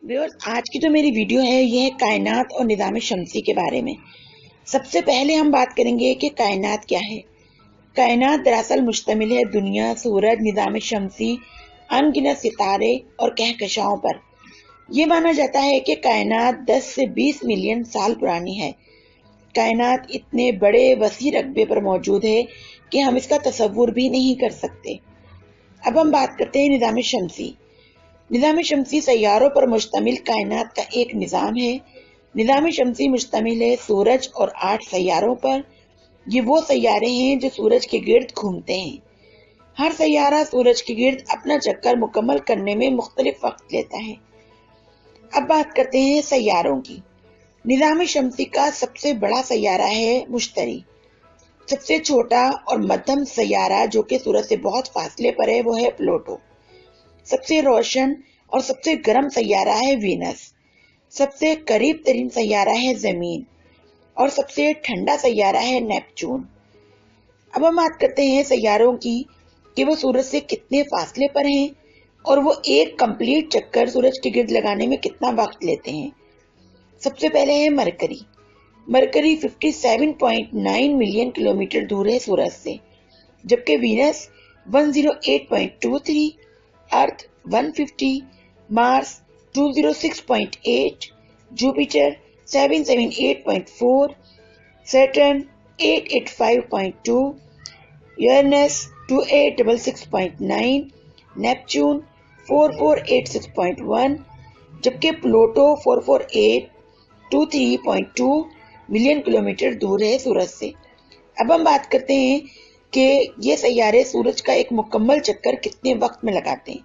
Viewers, आज की जो मेरी वीडियो है ये है कायनात और निज़ाम शमसी के बारे में। सबसे पहले हम बात करेंगे कि कायनात क्या है। कायनात दरअसल मुश्तमिल है दुनिया, सूरज, निज़ाम शमसी, अनगिनत सितारे और कहकशाओं पर। ये माना जाता है कि कायनात 10 से 20 मिलियन साल पुरानी है। कायनात इतने बड़े वसी रकबे पर मौजूद है कि हम इसका तसव्वुर भी नहीं कर सकते। अब हम बात करते हैं निज़ाम शमसी। निज़ाम शमसी सैयारों पर मुश्तमिल कायनात का एक निज़ाम है। निज़ाम शमसी मुश्तमिल है सूरज और 8 सैयारों पर। ये वो सैयारे हैं जो सूरज के गिर्द घूमते हैं। हर सैयारा सूरज के गिर्द अपना चक्कर मुकम्मल करने में मुख्तलिफ वक्त लेता है। अब बात करते हैं सैयारों की। निज़ाम शमसी का सबसे बड़ा सैयारा है मुश्तरी। सबसे छोटा और मध्यम सैयारा जो कि सूरज से बहुत फासले पर है वो है प्लूटो। सबसे रोशन और सबसे गर्म सैयारा है वीनस। सबसे करीब तरीन सैयारा है जमीन और सबसे ठंडा सैयारा है नेपच्यून। अब हम बात करते हैं सैयारों की कि वो सूरज से कितने फासले पर हैं और वो एक कंप्लीट चक्कर सूरज के गिर्द लगाने में कितना वक्त लेते हैं। सबसे पहले है मरकरी। मरकरी 57.9 मिलियन किलोमीटर दूर है सूरज से, जबकि वीनस 108.23, अर्थ 150, Mars 206.8, Jupiter 778.4, Saturn 885.2, Uranus 2866.9, Neptune 4486.1, जबकि प्लूटो 4483.2 मिलियन किलोमीटर दूर है सूरज से। अब हम बात करते हैं कि ये सैयारे सूरज का एक मुकम्मल चक्कर कितने वक्त में लगाते हैं।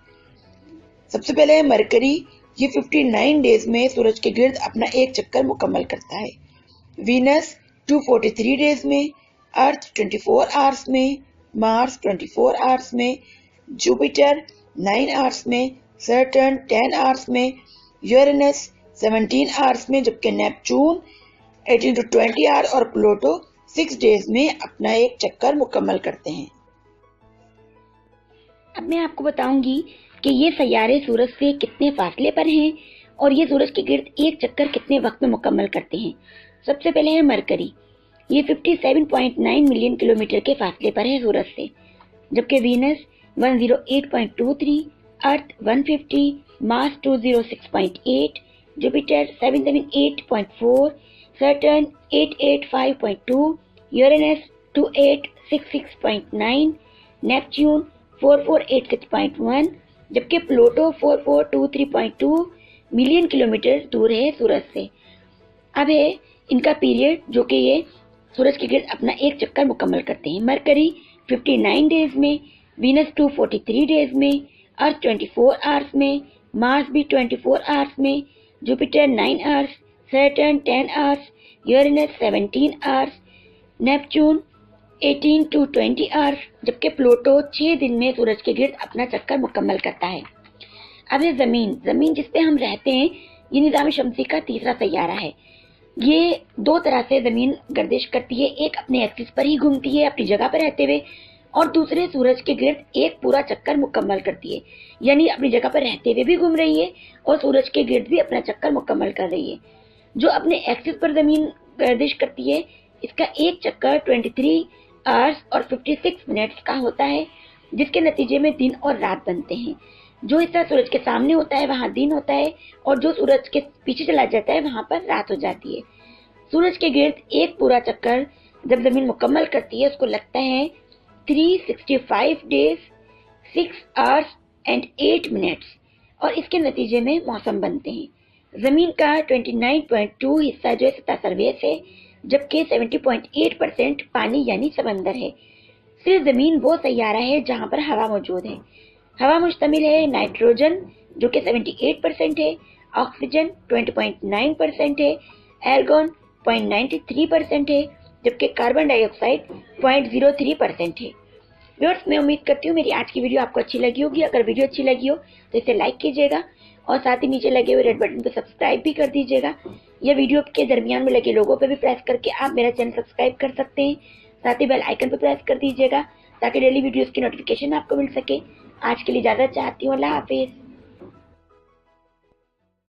सबसे पहले है मरकरी। ये 59 डेज में सूरज के गिर्द अपना एक चक्कर मुकम्मल करता है। वीनस 243 डेज में, अर्थ 24 आवर्स में, मार्स 24 आवर्स में, जुपिटर 9 आवर्स में, सैटर्न 10 आवर्स में, यूरेनस 17 आवर्स में, जबकि नेपच्यून 18 to 20 आवर्स और प्लूटो 6 डेज में अपना एक चक्कर मुकम्मल करते हैं। अब मैं आपको बताऊंगी कि ये सैयारे सूरज से कितने फासले पर हैं और ये सूरज के गिर्द एक चक्कर कितने वक्त में मुकम्मल करते हैं। सबसे पहले है मरकरी। ये 57.9 मिलियन किलोमीटर के फासले पर है सूरज से, जबकि वीनस 108.23, अर्थ 150, Mars 206.8, Jupiter 778.4, Saturn 885.2, Uranus 2866.9, Neptune 4486.1, जबकि प्लूटो 4423.2 मिलियन किलोमीटर दूर है सूरज से। अब है इनका पीरियड जो कि ये सूरज के गिर्द अपना एक चक्कर मुकम्मल करते हैं। मरकरी 59 डेज में, वीनस 243 डेज में, अर्थ 24 आवर्स में, मार्स भी 24 आवर्स में, Jupiter 9 hours, Saturn 10 hours, Uranus 17 hours, Neptune 18 to 20 hours, जबकि प्लूटो 6 दिन में सूरज के गिर्द अपना चक्कर मुकम्मल करता है। अब है जमीन जिस पे हम रहते हैं, ये निज़ाम शमसी का तीसरा सैयारा है। ये दो तरह से जमीन गर्दिश करती है, एक अपने एक्सिस पर ही घूमती है अपनी जगह पर रहते हुए, और दूसरे सूरज के गिर्द एक पूरा चक्कर मुकम्मल करती है, यानी अपनी जगह पर रहते हुए भी घूम रही है और सूरज के गिर्द भी अपना चक्कर मुकम्मल कर रही है। जो अपने एक्सिस पर जमीन गर्दिश करती है, इसका एक चक्कर 23 आवर्स और 56 मिनट्स का होता है, जिसके नतीजे में दिन और रात बनते हैं। जो हिस्सा सूरज के सामने होता है वहां दिन होता है, और जो सूरज के पीछे चला जाता है वहां पर रात हो जाती है। सूरज के गिर्द एक पूरा चक्कर जब जमीन मुकम्मल करती है, उसको लगता है 365 डेज 6 आवर्स एंड 8 मिनट्स, और इसके नतीजे में मौसम बनते हैं। जमीन का 29.2 हिस्सा जो है सतह सरफेस है, जबकि 70.8% पानी यानी समंदर है। सिर्फ जमीन वो सैयारा है जहां पर हवा मौजूद है। हवा मुश्तमिल है नाइट्रोजन जो कि 78% है, ऑक्सीजन 20.9% है, एर्गोन 0.93% है, जबकि कार्बन डाइऑक्साइड 0.03% है। व्यूअर्स, मैं उम्मीद करती हूँ मेरी आज की वीडियो आपको अच्छी लगी होगी। अगर वीडियो अच्छी लगी हो तो इसे लाइक कीजिएगा और साथ ही नीचे लगे हुए रेड बटन पर सब्सक्राइब भी कर दीजिएगा। यह वीडियो के दरमियान में लगे लोगों पर भी प्रेस करके आप मेरा चैनल सब्सक्राइब कर सकते हैं। साथ ही बेल आइकन पर प्रेस कर दीजिएगा ताकि डेली वीडियोस की नोटिफिकेशन आपको मिल सके। आज के लिए इजाजत चाहती हूँ। अल्लाह हाफिज।